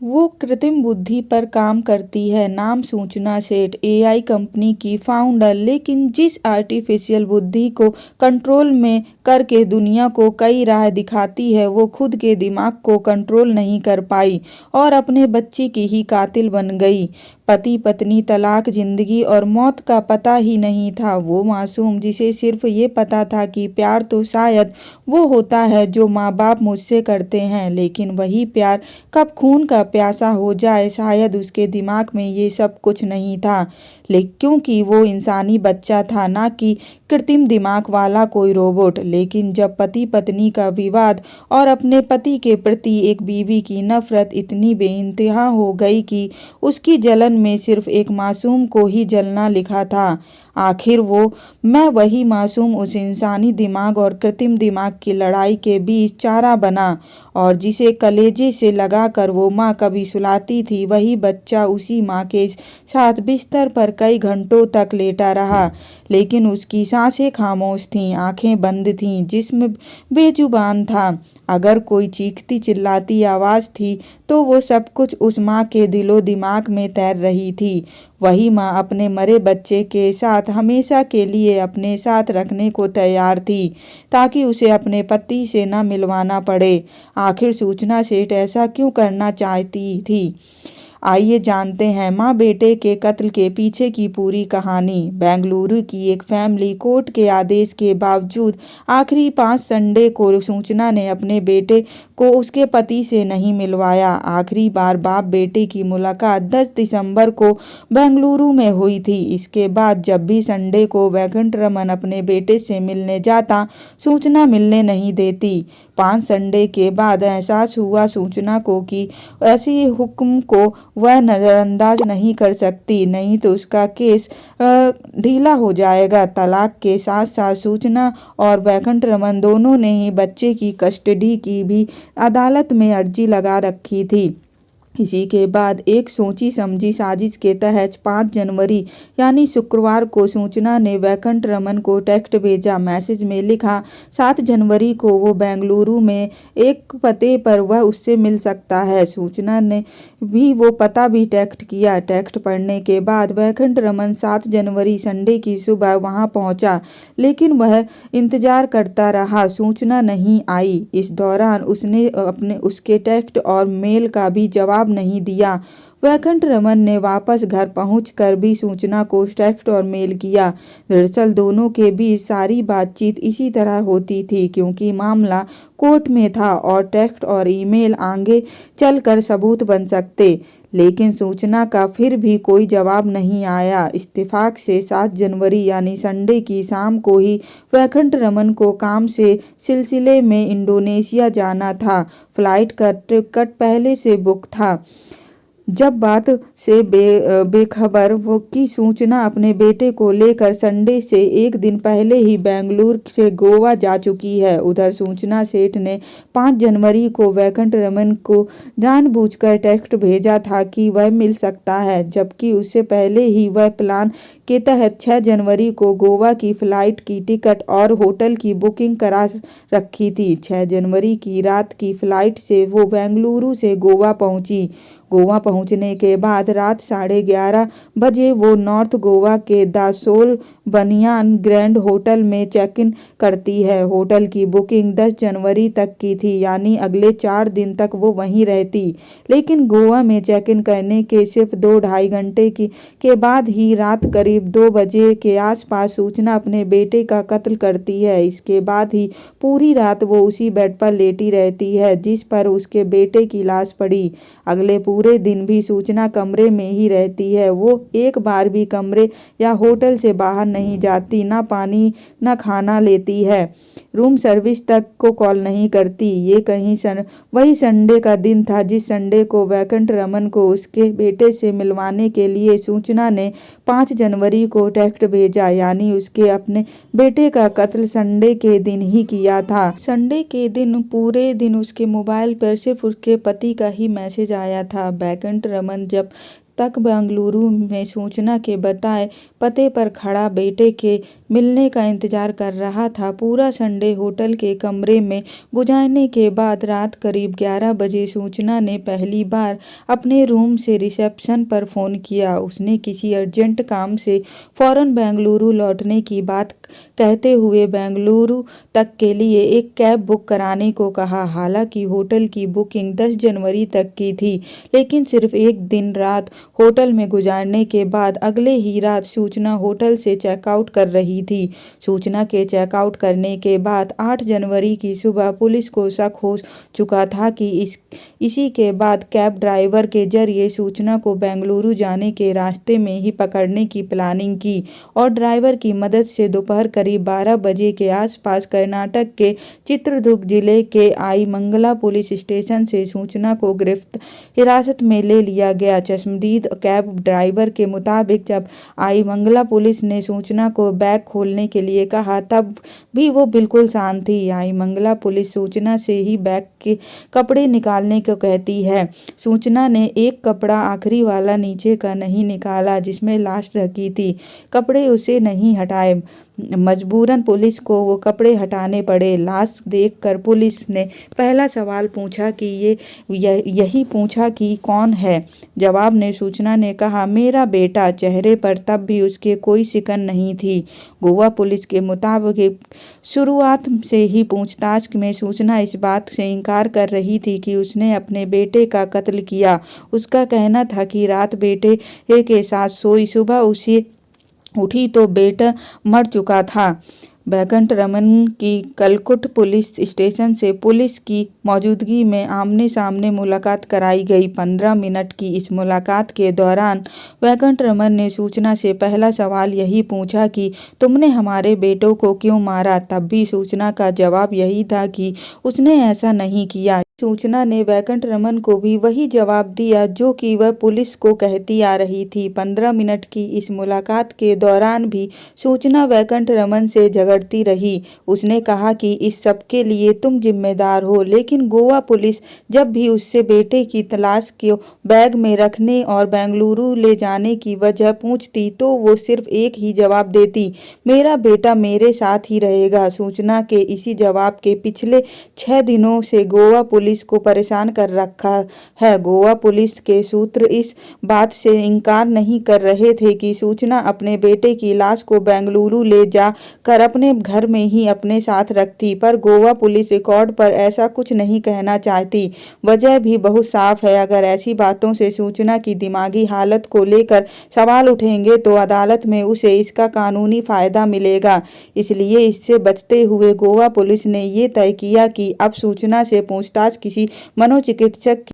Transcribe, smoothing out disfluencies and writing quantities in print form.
वो कृत्रिम बुद्धि पर काम करती है। नाम सूचना सेठ, एआई कंपनी की फाउंडर। लेकिन जिस आर्टिफिशियल बुद्धि को कंट्रोल में करके दुनिया को कई राह दिखाती है, वो खुद के दिमाग को कंट्रोल नहीं कर पाई और अपने बच्चे की ही कातिल बन गई। पति पत्नी, तलाक, जिंदगी और मौत का पता ही नहीं था। वो मासूम जिसे सिर्फ ये पता था कि प्यार तो शायद वो होता है जो माँ बाप मुझसे करते हैं, लेकिन वही प्यार कब खून का प्यासा हो जाए, शायद उसके दिमाग में ये सब कुछ नहीं था। लेकिन क्योंकि वो इंसानी बच्चा था, ना कि कृत्रिम दिमाग वाला कोई रोबोट। लेकिन जब पति पत्नी का विवाद और अपने पति के प्रति एक बीवी की नफरत इतनी बेइंतहा हो गई कि उसकी जलन में सिर्फ एक मासूम को ही जलना लिखा था। आखिर मैं वही मासूम उस इंसानी दिमाग और कृत्रिम दिमाग की लड़ाई के बीच चारा बना, और जिसे कलेजे से लगाकर वो माँ कभी सुलाती थी, वही बच्चा उसी माँ के साथ बिस्तर पर कई घंटों तक लेटा रहा। लेकिन उसकी सांसें खामोश थीं, आंखें बंद थीं, जिस्म बेजुबान था। अगर कोई चीखती चिल्लाती आवाज़ थी तो वो सब कुछ उस माँ के दिलो दिमाग में तैर रही थी। वही माँ अपने मरे बच्चे के साथ हमेशा के लिए अपने साथ रखने को तैयार थी, ताकि उसे अपने पति से न मिलवाना पड़े। आखिर सूचना सेठ ऐसा क्यों करना चाहती थी? आइए जानते हैं माँ बेटे के कत्ल के पीछे की पूरी कहानी। बेंगलुरु की एक फैमिली कोर्ट के आदेश के बावजूद आखिरी 5 संडे को सूचना ने अपने बेटे को उसके पति से नहीं मिलवाया। आखिरी बार बाप बेटे की मुलाकात 10 दिसंबर को बेंगलुरु में हुई थी। इसके बाद जब भी संडे को वेंकटरमन अपने बेटे से मिलने जाता, सूचना मिलने नहीं देती। 5 संडे के बाद एहसास हुआ सूचना को कि ऐसी हुक्म को वह नज़रअंदाज नहीं कर सकती, नहीं तो उसका केस ढीला हो जाएगा। तलाक के साथ साथ सूचना और वेंकटरमन दोनों ने ही बच्चे की कस्टडी की भी अदालत में अर्जी लगा रखी थी। इसी के बाद एक सोची समझी साजिश के तहत 5 जनवरी यानी शुक्रवार को सूचना ने वेंकटरमन को टेक्स्ट भेजा। मैसेज में लिखा, 7 जनवरी को वो बेंगलुरु में एक पते पर वह उससे मिल सकता है। सूचना ने भी वो पता भी टेक्स्ट किया। टेक्स्ट पढ़ने के बाद वेंकटरमन 7 जनवरी संडे की सुबह वहां पहुंचा, लेकिन वह इंतजार करता रहा। सूचना नहीं आई। इस दौरान उसने उसके टेक्स्ट और मेल का भी जवाब नहीं दिया। वेंकटरमन ने वापस घर पहुंचकर भी सूचना को टेक्स्ट और मेल किया। दरअसल दोनों के बीच सारी बातचीत इसी तरह होती थी, क्योंकि मामला कोर्ट में था और टेक्स्ट और ईमेल आगे चलकर सबूत बन सकते। लेकिन सूचना का फिर भी कोई जवाब नहीं आया। इत्तेफाक से 7 जनवरी यानी संडे की शाम को ही वेंकटरमन को काम से सिलसिले में इंडोनेशिया जाना था। फ्लाइट का टिकट पहले से बुक था। जब बात से बेखबर वो की सूचना अपने बेटे को लेकर संडे से एक दिन पहले ही बेंगलुरु से गोवा जा चुकी है। उधर सूचना सेठ ने 5 जनवरी को वेंकटरमन को जानबूझकर टेक्स्ट भेजा था कि वह मिल सकता है, जबकि उससे पहले ही वह प्लान के तहत 6 जनवरी को गोवा की फ्लाइट की टिकट और होटल की बुकिंग करा रखी थी। 6 जनवरी की रात की फ्लाइट से वो बेंगलुरु से गोवा पहुंची। गोवा पहुंचने के बाद रात 11:30 बजे वो नॉर्थ गोवा के दासोल बनियान ग्रैंड होटल में चेक इन करती है। होटल की बुकिंग 10 जनवरी तक की थी, यानी अगले 4 दिन तक वो वहीं रहती। लेकिन गोवा में चेक इन करने के सिर्फ 2-2.5 घंटे के बाद ही रात करीब 2 बजे के आसपास सूचना अपने बेटे का कत्ल करती है। इसके बाद ही पूरी रात वो उसी बेड पर लेटी रहती है जिस पर उसके बेटे की लाश पड़ी। अगले पूरे दिन भी सूचना कमरे में ही रहती है। वो एक बार भी कमरे या होटल से बाहर नहीं जाती, ना पानी ना खाना लेती है, रूम सर्विस तक को कॉल नहीं करती। ये कहीं वही संडे का दिन था जिस संडे को वेंकटरमन को उसके बेटे से मिलवाने के लिए सूचना ने 5 जनवरी को टेक्स्ट भेजा, यानी उसके अपने बेटे का कत्ल संडे के दिन ही किया था। संडे के दिन पूरे दिन उसके मोबाइल पर सिर्फ उसके पति का ही मैसेज आया था। वेंकटरमन जब तक बेंगलुरु में सूचना के बताए पते पर खड़ा बेटे के मिलने का इंतजार कर रहा था। पूरा संडे होटल के कमरे में गुजारने के बाद रात करीब 11 बजे सूचना ने पहली बार अपने रूम से रिसेप्शन पर फ़ोन किया। उसने किसी अर्जेंट काम से फ़ौरन बेंगलुरु लौटने की बात कहते हुए बेंगलुरु तक के लिए एक कैब बुक कराने को कहा। हालांकि होटल की बुकिंग 10 जनवरी तक की थी, लेकिन सिर्फ एक दिन रात होटल में गुजारने के बाद अगले ही रात सूचना होटल से चेकआउट कर रही थी। सूचना के चेकआउट करने के बाद 8 जनवरी की सुबह पुलिस को शक हो चुका था कि इसी के बाद कैब ड्राइवर के जरिए सूचना को बेंगलुरु जाने के रास्ते में ही पकड़ने की प्लानिंग की और ड्राइवर की मदद से दोपहर करीब 12 बजे के आसपास कर्नाटक के चित्रदुर्ग जिले के आईमंगला पुलिस स्टेशन से सूचना को हिरासत में ले लिया गया। चश्मदीद कैब ड्राइवर के मुताबिक जब आईमंगला पुलिस ने सूचना को बैग खोलने के लिए कहा तब भी वो बिल्कुल शांत थी। आईमंगला पुलिस सूचना से ही बैग के कपड़े निकालने को कहती है। सूचना ने एक कपड़ा, आखिरी वाला नीचे का, नहीं निकाला जिसमें लाश रखी थी। कपड़े उसे नहीं हटाए। मजबूरन पुलिस को वो कपड़े हटाने पड़े। लाश देखकर पुलिस ने पहला सवाल पूछा कि यही पूछा कि कौन है। जवाब में सूचना ने कहा, मेरा बेटा। चेहरे पर तब भी उसके कोई सिकन नहीं थी। गोवा पुलिस के मुताबिक शुरुआत से ही पूछताछ में सूचना इस बात से इनकार कर रही थी कि उसने अपने बेटे का कत्ल किया। उसका कहना था कि रात बेटे के साथ सोई, सुबह उसे उठी तो बेटा मर चुका था। वेंकटरमन की कलकुट पुलिस स्टेशन से पुलिस की मौजूदगी में आमने सामने मुलाकात कराई गई। 15 मिनट की इस मुलाकात के दौरान वेंकटरमन ने सूचना से पहला सवाल यही पूछा कि तुमने हमारे बेटों को क्यों मारा। तब भी सूचना का जवाब यही था कि उसने ऐसा नहीं किया। सूचना ने वेंकटरमन को भी वही जवाब दिया जो कि वह पुलिस को कहती आ रही थी। 15 मिनट की इस मुलाकात के दौरान भी सूचना वेंकटरमन से झगड़ती रही। उसने कहा कि इस सब के लिए तुम जिम्मेदार हो, लेकिन गोवा पुलिस जब भी उससे बेटे की तलाश को बैग में रखने और बेंगलुरु ले जाने की वजह पूछती तो वो सिर्फ एक ही जवाब देती, मेरा बेटा मेरे साथ ही रहेगा। सूचना के इसी जवाब के पिछले 6 दिनों से गोवा पुलिस को परेशान कर रखा है। गोवा पुलिस के सूत्र इस बात से इनकार नहीं कर रहे थे कि सूचना अपने बेटे की लाश को बेंगलुरु ले जा कर अपने घर में ही अपने साथ रखती, पर गोवा पुलिस रिकॉर्ड पर ऐसा कुछ नहीं कहना चाहती। वजह भी बहुत साफ है। अगर ऐसी बातों से सूचना की दिमागी हालत को लेकर सवाल उठेंगे तो अदालत में उसे इसका कानूनी फायदा मिलेगा। इसलिए इससे बचते हुए गोवा पुलिस ने ये तय किया कि अब सूचना से पूछताछ किसी मनोचिकित्सक